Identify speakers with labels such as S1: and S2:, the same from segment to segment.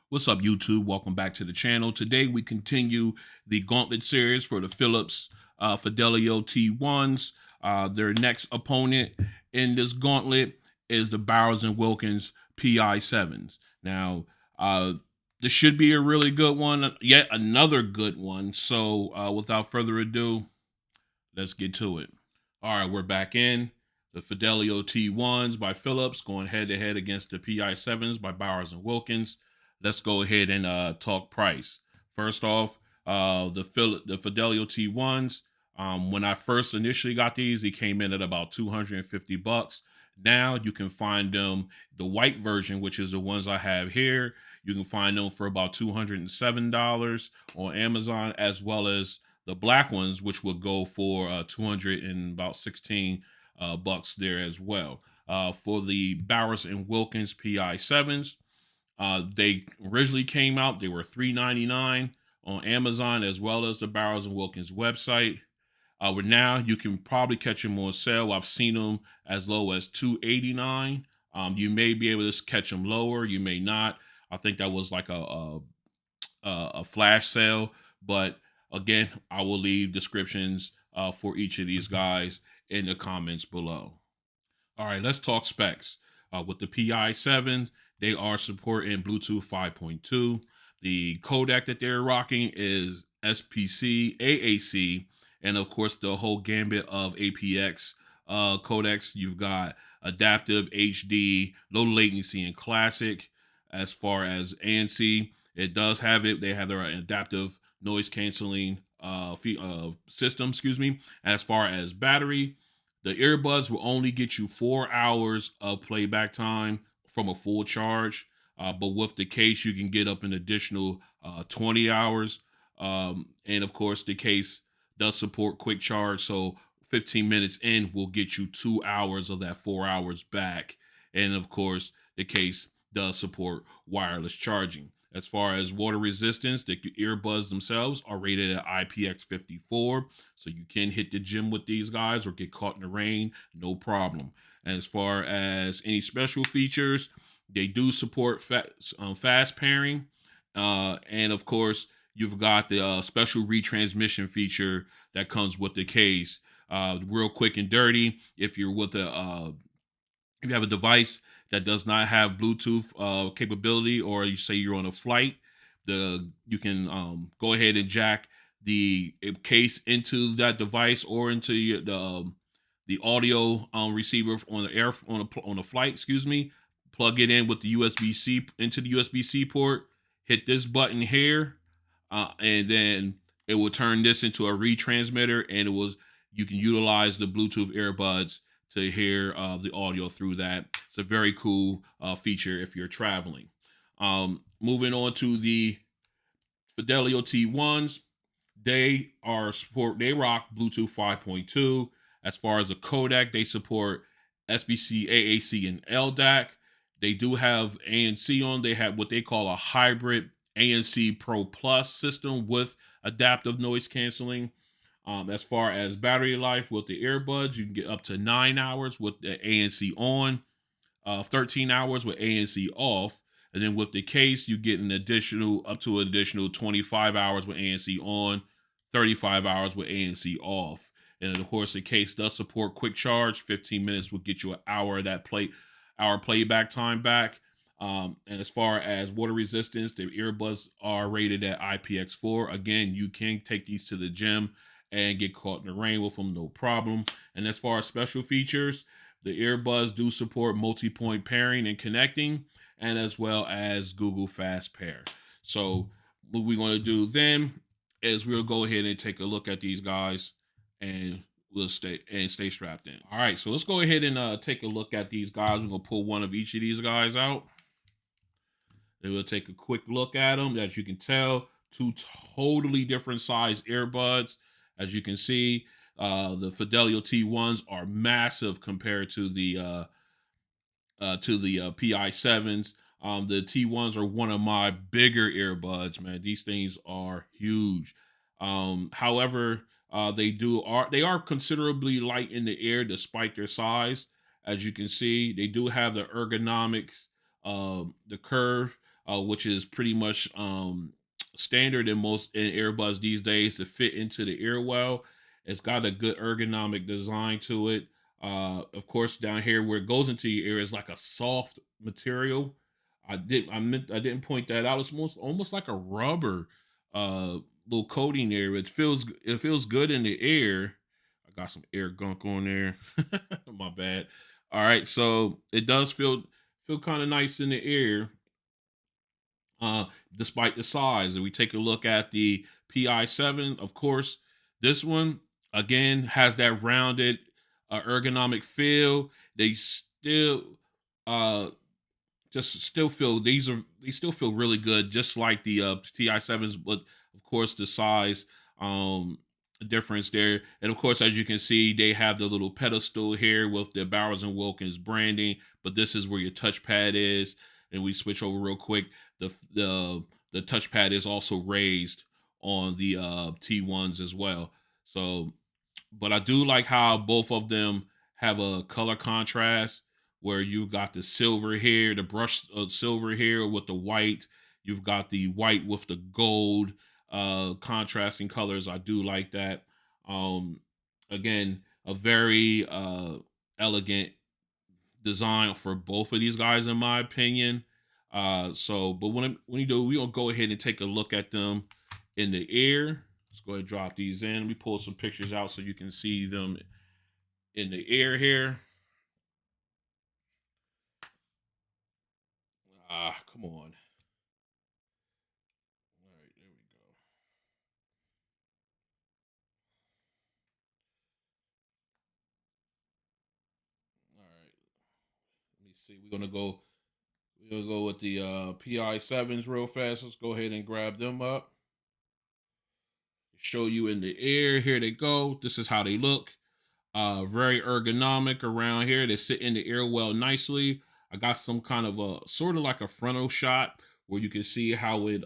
S1: What's up, YouTube? Welcome back to the channel. Today we continue the Gauntlet series for the Philips Fidelio T1s. Their next opponent in this gauntlet is the Bowers Wilkins PI7s. Now, this should be a really good one, yet another good one. So, without further ado, let's get to it. All right, we're back in. The Fidelio T1s by Philips going head to head against the PI7s by Bowers Wilkins. Let's go ahead and talk price. First off, the Fidelio T1s. When I first initially got these, they came in at about $250. Now you can find them the white version, which is the ones I have here. You can find them for about $207 on Amazon, as well as the black ones, which will go for 216 bucks there as well. For the Bowers and Wilkins PI7s, they originally came out, they were $3.99 on Amazon, as well as the Bowers and Wilkins website. But now you can probably catch them on sale. I've seen them as low as $2.89. You may be able to catch them lower, you may not. I think that was like a flash sale, but again, I will leave descriptions for each of these guys in the comments below. All right, let's talk specs. With the PI7, they are supporting Bluetooth 5.2. The codec that they're rocking is SPC, AAC, and of course the whole gambit of APX codecs. You've got adaptive, HD, low latency, and classic. As far as ANC, it does have it. They have their adaptive noise canceling system. Excuse me. As far as battery, the earbuds will only get you 4 hours of playback time from a full charge. But with the case, you can get up an additional 20 hours. And of course, the case does support quick charge. So 15 minutes in will get you 2 hours of that 4 hours back. And of course, the case does support wireless charging. As far as water resistance, the earbuds themselves are rated at IPX54, so you can hit the gym with these guys or get caught in the rain, no problem. As far as any special features, they do support fast pairing, and of course, you've got the special retransmission feature that comes with the case. Real quick and dirty, if you're with if you have a device that does not have Bluetooth capability, or you say you're on a flight, you can go ahead and jack the case into that device or into the audio receiver on the air on the flight. Excuse me. Plug it in with the USB-C into the USB-C port. Hit this button here, and then it will turn this into a retransmitter, and you can utilize the Bluetooth earbuds to hear the audio through that. It's a very cool feature if you're traveling. Moving on to the Fidelio T1s, they rock Bluetooth 5.2. As far as the codec, they support SBC, AAC, and LDAC. They do have ANC on. They have what they call a hybrid ANC Pro Plus system with adaptive noise canceling. As far as battery life with the earbuds, you can get up to 9 hours with the ANC on, 13 hours with ANC off. And then with the case, you get up to an additional 25 hours with ANC on, 35 hours with ANC off. And of course, the case does support quick charge. 15 minutes will get you an hour of that hour playback time back. And as far as water resistance, the earbuds are rated at IPX4. Again, you can take these to the gym and get caught in the rain with them, no problem. And as far as special features, the earbuds do support multi-point pairing and connecting, and as well as Google Fast Pair. So what we're going to do then is we'll go ahead and take a look at these guys, and we'll stay strapped in. All right, so let's go ahead and take a look at these guys. We're going to pull one of each of these guys out. Then we'll take a quick look at them. As you can tell, two totally different size earbuds. As you can see, the Fidelio T1s are massive compared to the PI7s. The T1s are one of my bigger earbuds, man. These things are huge. However, they are considerably light in the air despite their size. As you can see, they do have the ergonomics, the curve which is pretty much standard in most in earbuds these days to fit into the ear well. It's got a good ergonomic design to it. Of course, down here where it goes into your ear is like a soft material. I didn't point that out. It's almost like a rubber little coating there. It feels good in the ear. I got some air gunk on there. My bad. All right, so it does feel kind of nice in the ear, uh, despite the size. And we take a look at the PI7, of course, this one again has that rounded ergonomic feel. They uh, still feel they still feel really good, just like the TI7s, but of course the size um difference there. And of course, as you can see, they have the little pedestal here with the Bowers and Wilkins branding, but this is where your touchpad is. And we switch over real quick. The touchpad is also raised on the T1s as well. So but I do like how both of them have a color contrast where you got the silver here, the brushed silver here with the white. You've got the white with the gold contrasting colors. I do like that. Um, again, a very elegant design for both of these guys, in my opinion. But when you do, we're gonna go ahead and take a look at them in the air. Let's go ahead and drop these in. Let me pull some pictures out so you can see them in the air here. Ah, come on. All right, there we go. All right, let me see. We're gonna go with the PI7s real fast. Let's go ahead and grab them up. Show you in the air. Here they go. This is how they look. Very ergonomic around here. They sit in the air well nicely. I got some kind of a sort of like a frontal shot where you can see how it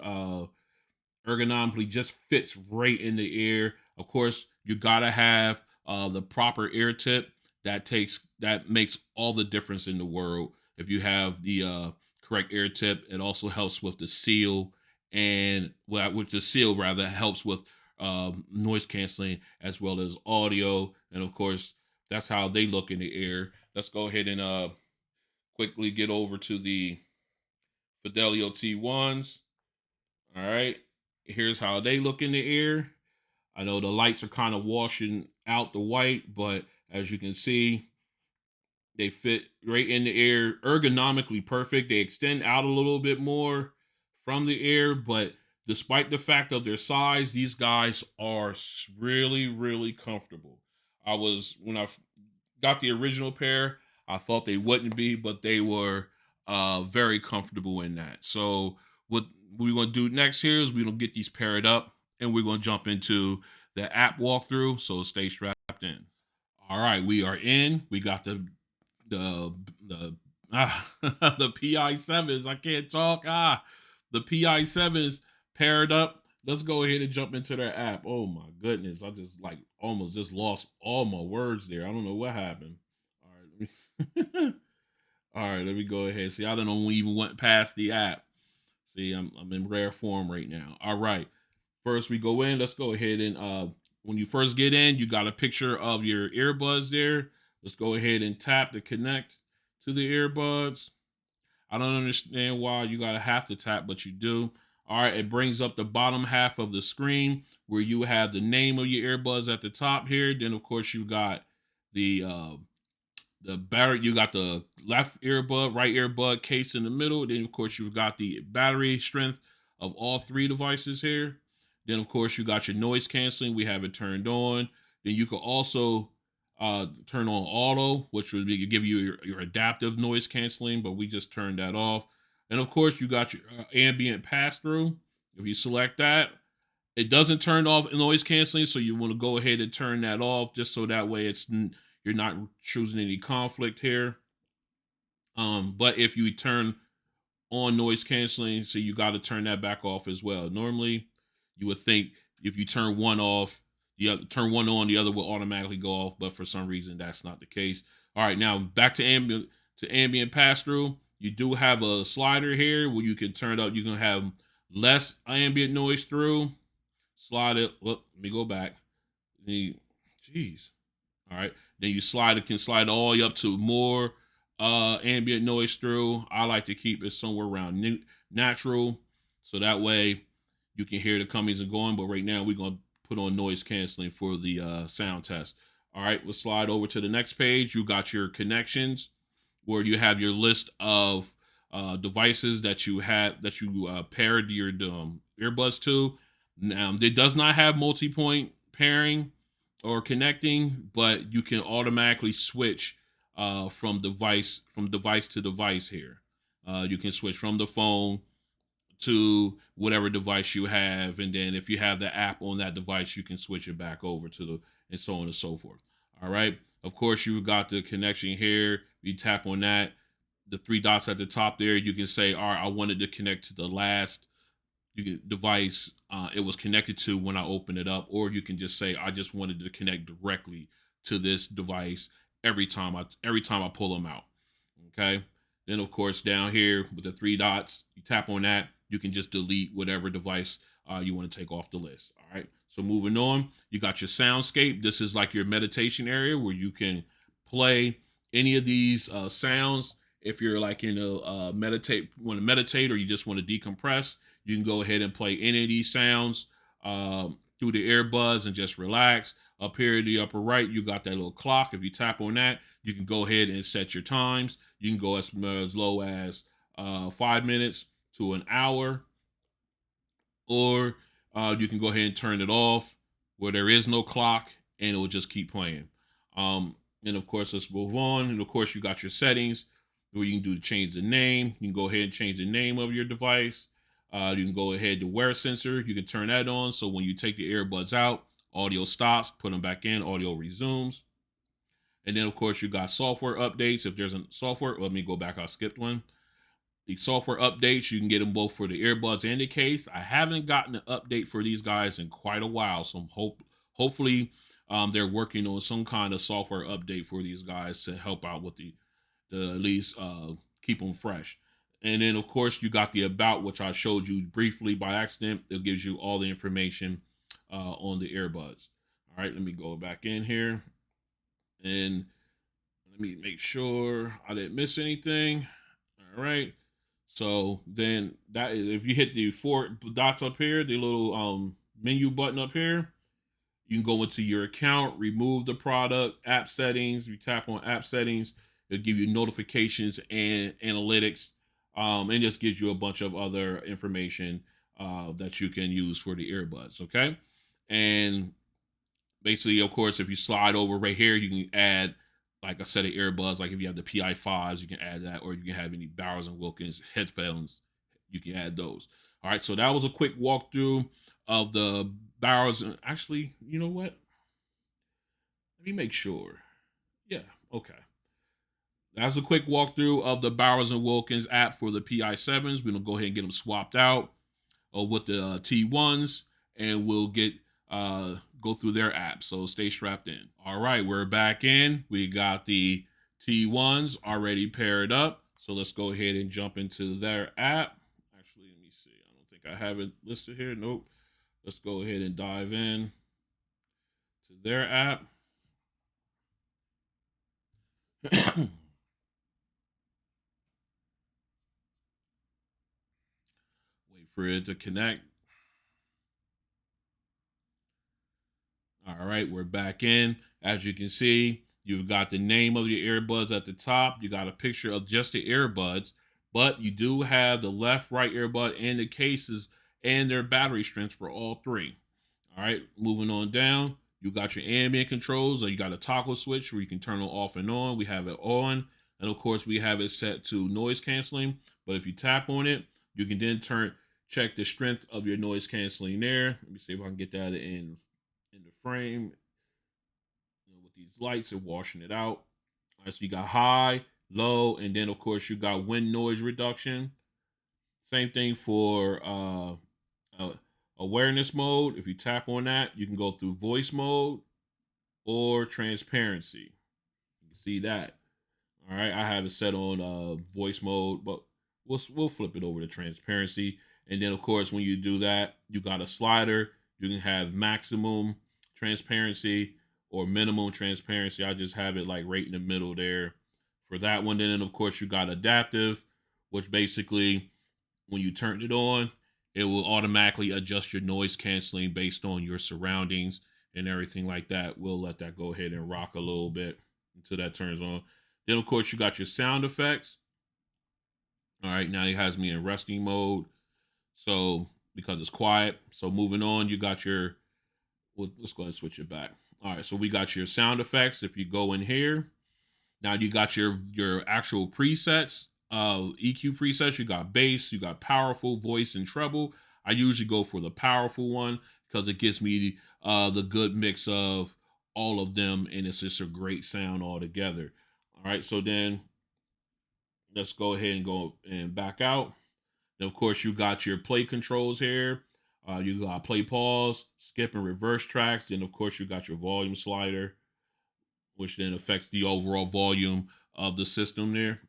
S1: ergonomically just fits right in the ear. Of course, you gotta have the proper ear tip. That makes all the difference in the world. If you have the correct ear tip, it also helps with the seal, and well, with the seal rather helps with noise canceling as well as audio. And of course, that's how they look in the ear. Let's go ahead and quickly get over to the Fidelio T1s. All right. Here's how they look in the ear. I know the lights are kind of washing out the white, but as you can see, they fit right in the ear, ergonomically perfect. They extend out a little bit more from the ear, but despite the fact of their size, these guys are really, really comfortable. When I got the original pair, I thought they wouldn't be, but they were very comfortable in that. So what we're gonna do next here is we're gonna get these paired up, and we're gonna jump into the app walkthrough. So stay strapped in. All right, we are in. We got the the PI7s. I can't talk. The PI7s paired up. Let's go ahead and jump into their app. Oh my goodness. I just like almost just lost all my words there. I don't know what happened. All right. All right, let me go ahead. See, I don't know when we even went past the app. See, I'm in rare form right now. All right. First we go in. Let's go ahead and when you first get in, you got a picture of your earbuds there. Let's go ahead and tap to connect to the earbuds. I don't understand why you gotta have to tap, but you do. All right, it brings up the bottom half of the screen where you have the name of your earbuds at the top here. Then of course you got the battery. You got the left earbud, right earbud case in the middle. Then of course you've got the battery strength of all three devices here. Then of course you got your noise canceling. We have it turned on. Then you can also turn on auto, which would be give you your adaptive noise canceling, but we just turned that off. And of course you got your ambient pass through. If you select that, it doesn't turn off noise canceling, so you want to go ahead and turn that off just so that way you're not choosing any conflict here. But if you turn on noise canceling, so you got to turn that back off as well. Normally, you would think if you turn one off, turn one on, the other will automatically go off. But for some reason, that's not the case. All right, now back to ambient pass through. You do have a slider here where you can turn up. You can have less ambient noise through. Slide it. Look, let me go back. Jeez. All right. Then you slide it, can slide all the way up to more ambient noise through. I like to keep it somewhere around natural, so that way you can hear the comings and going. But right now we're gonna put on noise canceling for the sound test. All right, let's slide over to the next page. You got your connections, where you have your list of devices that you have that you paired your earbuds to. Now it does not have multi-point pairing or connecting, but you can automatically switch from device to device here. You can switch from the phone to whatever device you have, and then if you have the app on that device, you can switch it back over to the and so on and so forth. All right. Of course, you got the connection here. You tap on that, the three dots at the top there. You can say, all right, I wanted to connect to the last device it was connected to when I opened it up, or you can just say I just wanted to connect directly to this device every time I pull them out. Okay. Then of course down here with the three dots, you tap on that, you can just delete whatever device you want to take off the list. All right. So moving on, you got your soundscape. This is like your meditation area where you can play any of these sounds. If you're like in a want to meditate, or you just want to decompress, you can go ahead and play any of these sounds through the earbuds and just relax. Up here in the upper right, you got that little clock. If you tap on that, you can go ahead and set your times. You can go as low as 5 minutes to an hour, or you can go ahead and turn it off where there is no clock, and it will just keep playing. And of course, let's move on. And of course, you got your settings where you can do to change the name. You can go ahead and change the name of your device. You can go ahead to wear sensor. You can turn that on, so when you take the earbuds out, audio stops, put them back in, audio resumes. And then of course you got software updates. If there's a software, let me go back. I skipped one. The software updates, you can get them both for the earbuds and the case. I haven't gotten an update for these guys in quite a while, so hopefully they're working on some kind of software update for these guys to help out with the at least keep them fresh. And then of course you got the about, which I showed you briefly by accident. It gives you all the information on the earbuds. All right, let me go back in here and let me make sure I didn't miss anything. All right. So then that is, if you hit the four dots up here, the little menu button up here, you can go into your account, remove the product, app settings. You tap on app settings, it'll give you notifications and analytics, and just gives you a bunch of other information that you can use for the earbuds. Okay. And basically, of course, if you slide over right here, you can add like a set of earbuds. Like if you have the PI5s, you can add that, or you can have any Bowers and Wilkins headphones, you can add those. All right, so that was a quick walkthrough of the Bowers. Actually, you know what? Let me make sure. Yeah, okay. That's a quick walkthrough of the Bowers and Wilkins app for the PI7s. We're gonna go ahead and get them swapped out with the T1s, and we'll get go through their app. So stay strapped in. All right, we're back in. We got the T1s already paired up. So let's go ahead and jump into their app. Actually, let me see. I don't think I have it listed here. Nope. Let's go ahead and dive in to their app. Wait for it to connect. All right, we're back in. As you can see, you've got the name of your earbuds at the top. You got a picture of just the earbuds, but you do have the left, right earbud and the cases and their battery strengths for all three. All right, moving on down, you got your ambient controls, or you got a toggle switch where you can turn it off and on. We have it on, and of course, we have it set to noise canceling. But if you tap on it, you can then check the strength of your noise canceling there. Let me see if I can get that in the frame, with these lights and washing it out. All right, so you got high, low, and then of course you got wind noise reduction. Same thing for awareness mode. If you tap on that, you can go through voice mode or transparency. You can see that. All right, I have it set on voice mode, but we'll flip it over to transparency. And then of course, when you do that, you got a slider. You can have maximum transparency or minimum transparency. I just have it like right in the middle there for that one. Then of course you got adaptive, which basically when you turn it on, it will automatically adjust your noise canceling based on your surroundings and everything like that. We'll let that go ahead and rock a little bit until that turns on. Then, of course, you got your sound effects. All right, now it has me in resting mode. So, because it's quiet. So, moving on, you got your, well, let's go ahead and switch it back. All right, so we got your sound effects. If you go in here, now you got your actual presets, EQ presets. You got bass, you got powerful, voice, and treble. I usually go for the powerful one because it gives me the good mix of all of them, and it's just a great sound altogether. All right, so then let's go ahead and go and back out. Then of course you got your play controls here. You got play, pause, skip, and reverse tracks. Then of course you got your volume slider, which then affects the overall volume of the system there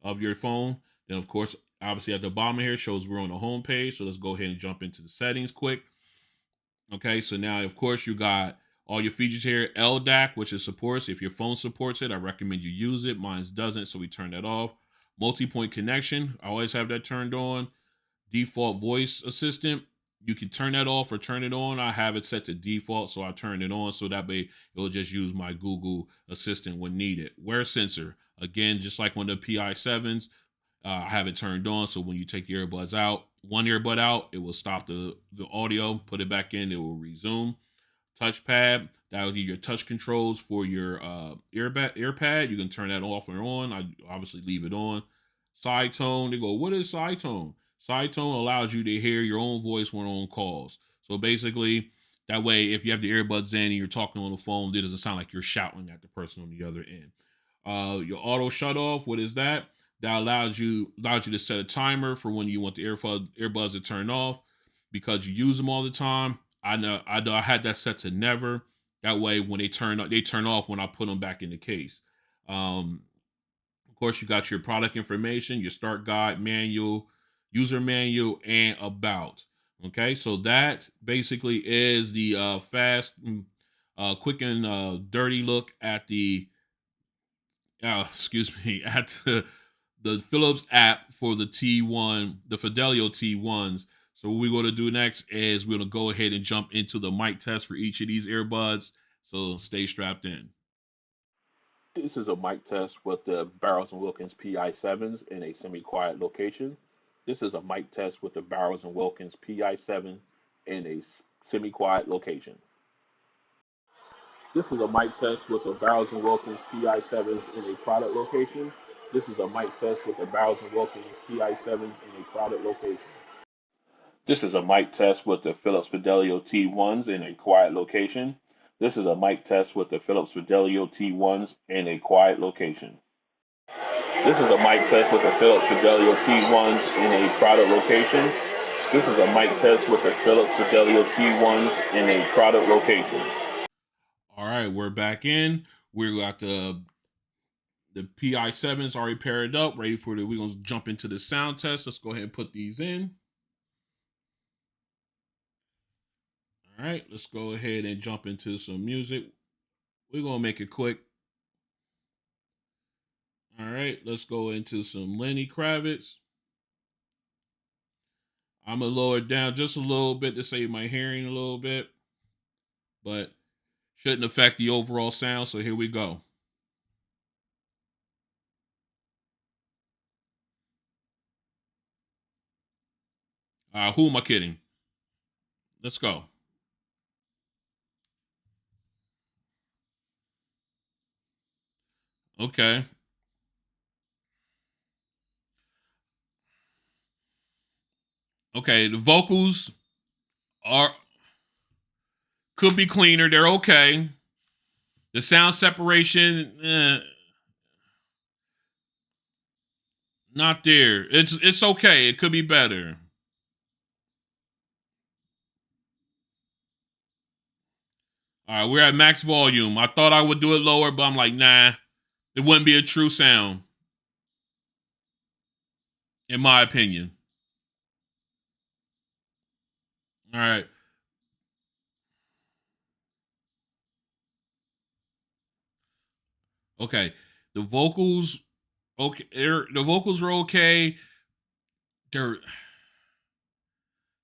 S1: of your phone. Then of course, obviously at the bottom here shows we're on the home page. So let's go ahead and jump into the settings quick. Okay, so now of course you got all your features here. LDAC, which is supports. If your phone supports it, I recommend you use it. Mine doesn't, so we turn that off. Multi-point connection, I always have that turned on. Default voice assistant, you can turn that off or turn it on. I have it set to default, so I turn it on so that way it'll just use my Google Assistant when needed. Wear sensor, again, just like on the PI7s, I have it turned on, so when you take your earbuds out, one earbud out, it will stop the audio, put it back in, it will resume. Touchpad, that will be your touch controls for your earpad. You can turn that off or on. I obviously leave it on. Side tone, they go, what is side tone? Side tone allows you to hear your own voice when on calls. So basically, that way, if you have the earbuds in and you're talking on the phone, it doesn't sound like you're shouting at the person on the other end. Your auto shut off, what is that? That allows you to set a timer for when you want the earbuds to turn off because you use them all the time. I had that set to never. That way, when they turn off when I put them back in the case. Of course, you got your product information, your start guide, manual, user manual, and about. Okay, so that basically is the fast, quick, and dirty look at the excuse me, at the Philips app for the T1, the Fidelio T1s. So what we're going to do next is we're going to go ahead and jump into the mic test for each of these earbuds. So stay strapped in. This is a mic test with the Bowers Wilkins PI7s in a semi-quiet location. This is a mic test with the Bowers Wilkins PI7 in a semi-quiet location. This is a mic test with the Bowers Wilkins PI7s in a product location. This is a mic test with the Bowers Wilkins PI7s in a product location. This is a mic test with the Philips Fidelio T1s in a quiet location. This is a mic test with the Philips Fidelio T1s in a quiet location. This is a mic test with the Philips Fidelio T1s in a product location. This is a mic test with the Philips Fidelio T1s in a product location. All right, we're back in. We got the PI7s already paired up, ready for we're gonna jump into the sound test. Let's go ahead and put these in. All right, let's go ahead and jump into some music. We're gonna make it quick. All right, let's go into some Lenny Kravitz. I'm gonna lower it down just a little bit to save my hearing a little bit, but shouldn't affect the overall sound. So here we go. Who am I kidding? Let's go. Okay. Okay, the vocals are could be cleaner. They're okay. The sound separation, not there. It's okay. It could be better. All right, we're at max volume. I thought I would do it lower, but I'm like, nah. It wouldn't be a true sound, in my opinion. All right. Okay. The vocals, okay. The vocals were okay. They're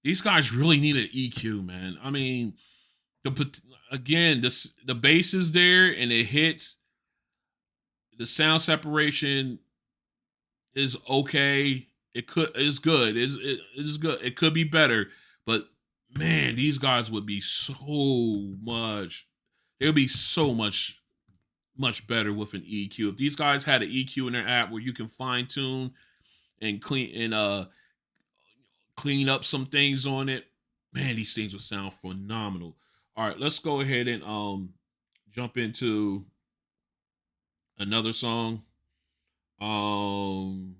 S1: These guys really need an EQ, man. I mean, again, the bass is there and it hits. The sound separation is okay. It could is good. It is good. It could be better, but man, these guys would be so much. They would be so much better with an EQ. If these guys had an EQ in their app where you can fine tune and clean up some things on it, man, these things would sound phenomenal. All right, let's go ahead and jump into another song. Um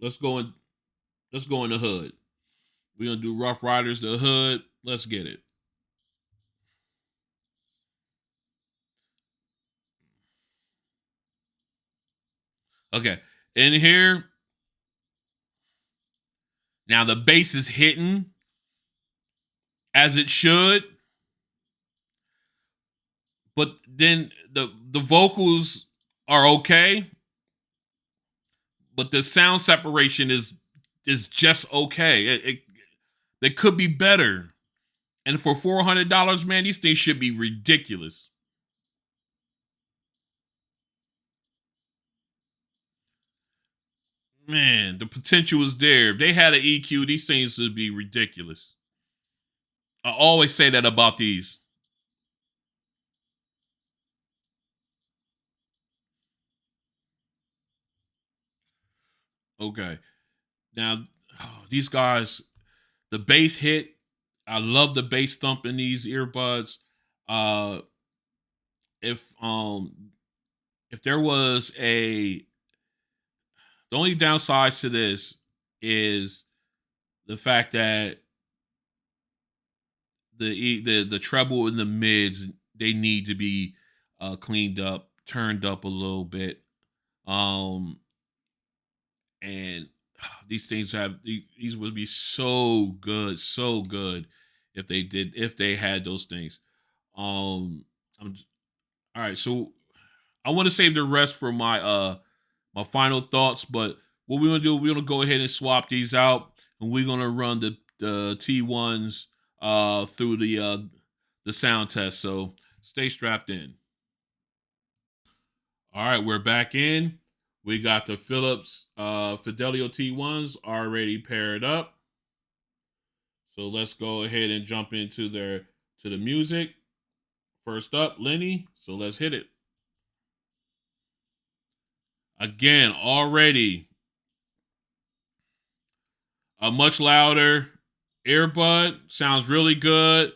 S1: let's go in let's go in the hood. We're gonna do Rough Riders the Hood. Let's get it. Okay. In here, now the bass is hitting as it should, but then the vocals are okay, but the sound separation is just okay. It could be better. And for $400, man, these things should be ridiculous. Man, the potential is there. If they had an EQ, these things would be ridiculous. I always say that about these. Okay. Now, these guys, the bass hit. I love the bass thump in these earbuds. Uh, if if there was the only downsides to this is the fact that the treble and the mids, they need to be cleaned up, turned up a little bit. Um, and these things these would be so good if they had those things. I'm, all right, so I want to save the rest for my final thoughts, but what we're gonna do, we're gonna go ahead and swap these out, and we're gonna run the T1s through the sound test. So stay strapped in. All right, we're back in. We got the Philips Fidelio T1s already paired up. So let's go ahead and jump into the music. First up, Lenny. So let's hit it. Again, already a much louder earbud. Sounds really good.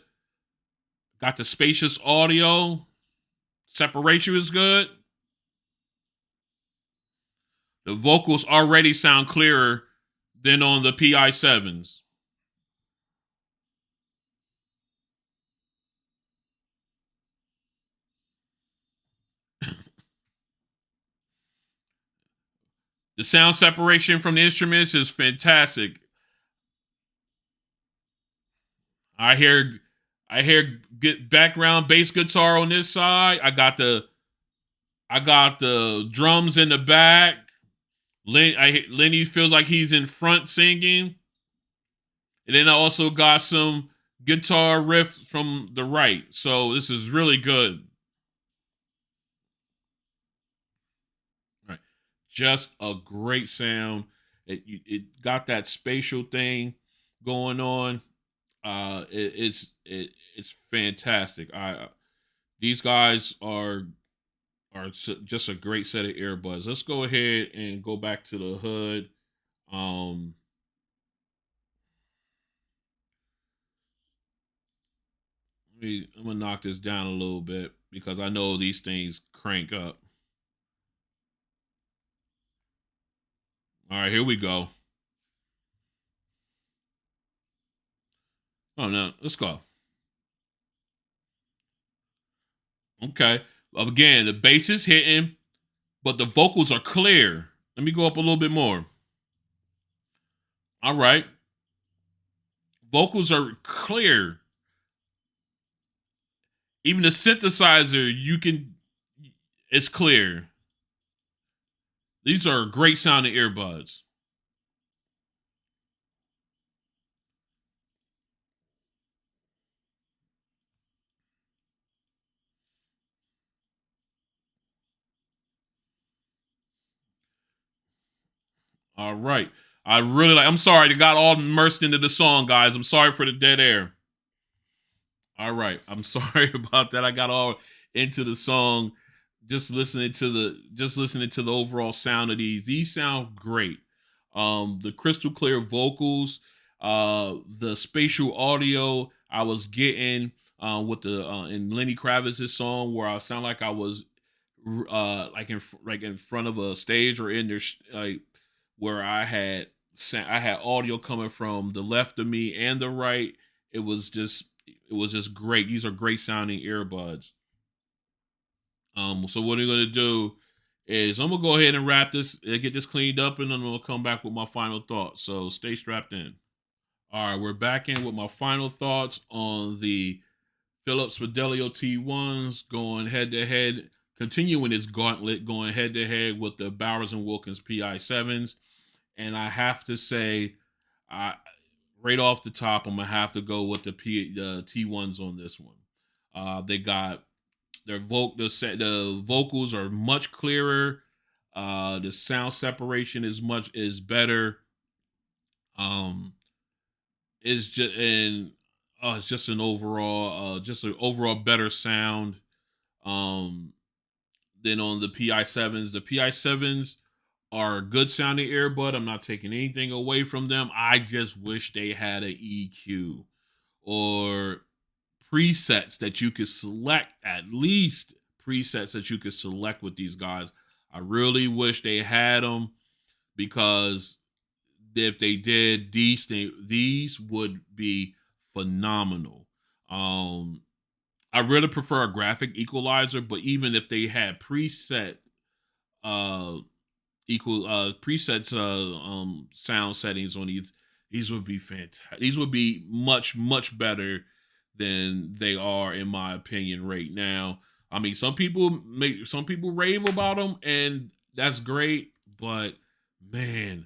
S1: Got the spacious audio. Separation is good. The vocals already sound clearer than on the PI7s. The sound separation from the instruments is fantastic. I hear I hear good background bass guitar on this side. I got the drums in the back. Lenny feels like he's in front singing. And then I also got some guitar riffs from the right. So this is really good. Right. Just a great sound. It got that spatial thing going on. It's fantastic. I These guys are just a great set of earbuds. Let's go ahead and go back to the hood. Um, I'm gonna knock this down a little bit because I know these things crank up. All right, here we go. Oh no, let's go. Okay. Again, the bass is hitting. but the vocals are clear. Let me go up a little bit more. All right. Vocals are clear. Even the synthesizer, it's clear. These are great sounding earbuds. All right. I'm sorry, I got all immersed into the song, guys. I'm sorry for the dead air. All right. I'm sorry about that. I got all into the song just listening to the overall sound of these. These sound great. The crystal clear vocals, the spatial audio I was getting with the in Lenny Kravitz's song where I sound like I was like in front of a stage or in there like where I had audio coming from the left of me and the right. It was just great. These are great sounding earbuds. So what I'm gonna do is I'm gonna go ahead and wrap this, get this cleaned up, and then I'm gonna come back with my final thoughts. So stay strapped in. All right, we're back in with my final thoughts on the Philips Fidelio T1s going head to head, continuing its gauntlet, going head to head with the Bowers and Wilkins PI7s. And I have to say, I right off the top, I'm gonna have to go with the T1s on this one. They got the vocals are much clearer. The sound separation is better. Um, it's just and it's just an overall better sound. Um, than on the PI7s. The PI7s are a good sounding earbud. I'm not taking anything away from them. I just wish they had an EQ or presets that you could select, at least presets that you could select with these guys. I really wish they had them because if they did, these would be phenomenal. Um, I really prefer a graphic equalizer, but even if they had uh presets sound settings on these would be fantastic. These would be much better than they are in my opinion right now. I mean, some people rave about them and that's great, but man,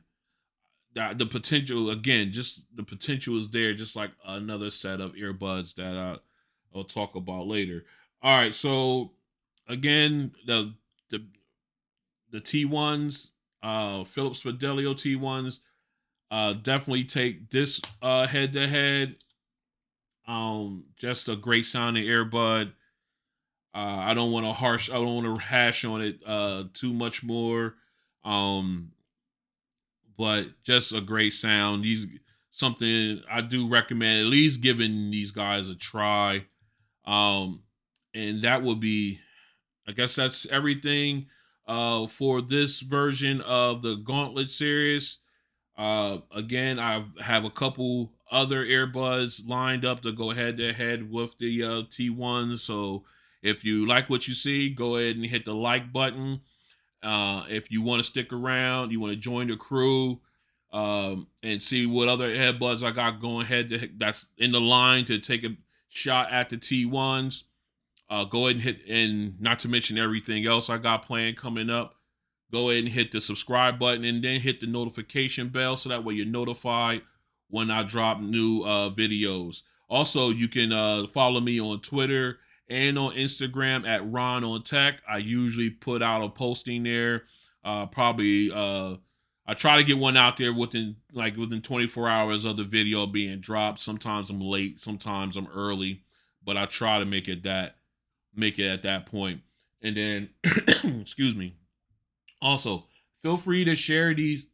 S1: the potential again, just the potential is there, just like another set of earbuds that I'll talk about later. All right, so again, the the T1s, Philips Fidelio T1s, definitely take this head to head. Just a great sounding earbud. I don't want to hash on it too much more. Um, but just a great sound. These something I do recommend at least giving these guys a try. Um, and that would be, I guess that's everything for this version of the Gauntlet series. Again, I have a couple other earbuds lined up to go head to head with the T1s. So if you like what you see, go ahead and hit the like button. If you want to stick around, you want to join the crew and see what other headbuds I got going that's in the line to take a shot at the T1s. Go ahead and hit, and not to mention everything else I got planned coming up. Go ahead and hit the subscribe button and then hit the notification bell so that way you're notified when I drop new videos. Also, you can follow me on Twitter and on Instagram at Ron on Tech. I usually put out a posting there. Probably I try to get one out there within 24 hours of the video being dropped. Sometimes I'm late, sometimes I'm early, but I try to make it at that point. And then excuse me. Also, feel free to share these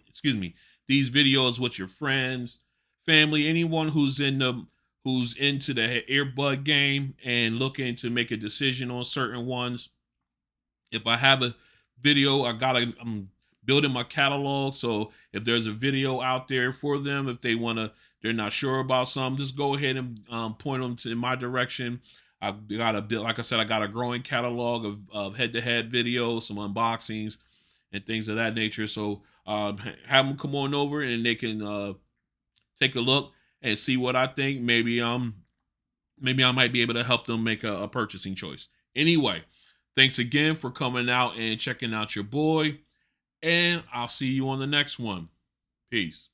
S1: excuse me, these videos with your friends, family, anyone who's into the earbud game and looking to make a decision on certain ones. If I have a video, I'm building my catalog. So if there's a video out there for them, if they're not sure about something, just go ahead and point them in my direction. I've got a bit, like I said, I got a growing catalog of head-to-head videos, some unboxings, and things of that nature. So have them come on over and they can take a look and see what I think. Maybe I might be able to help them make a purchasing choice. Anyway, thanks again for coming out and checking out your boy, and I'll see you on the next one. Peace.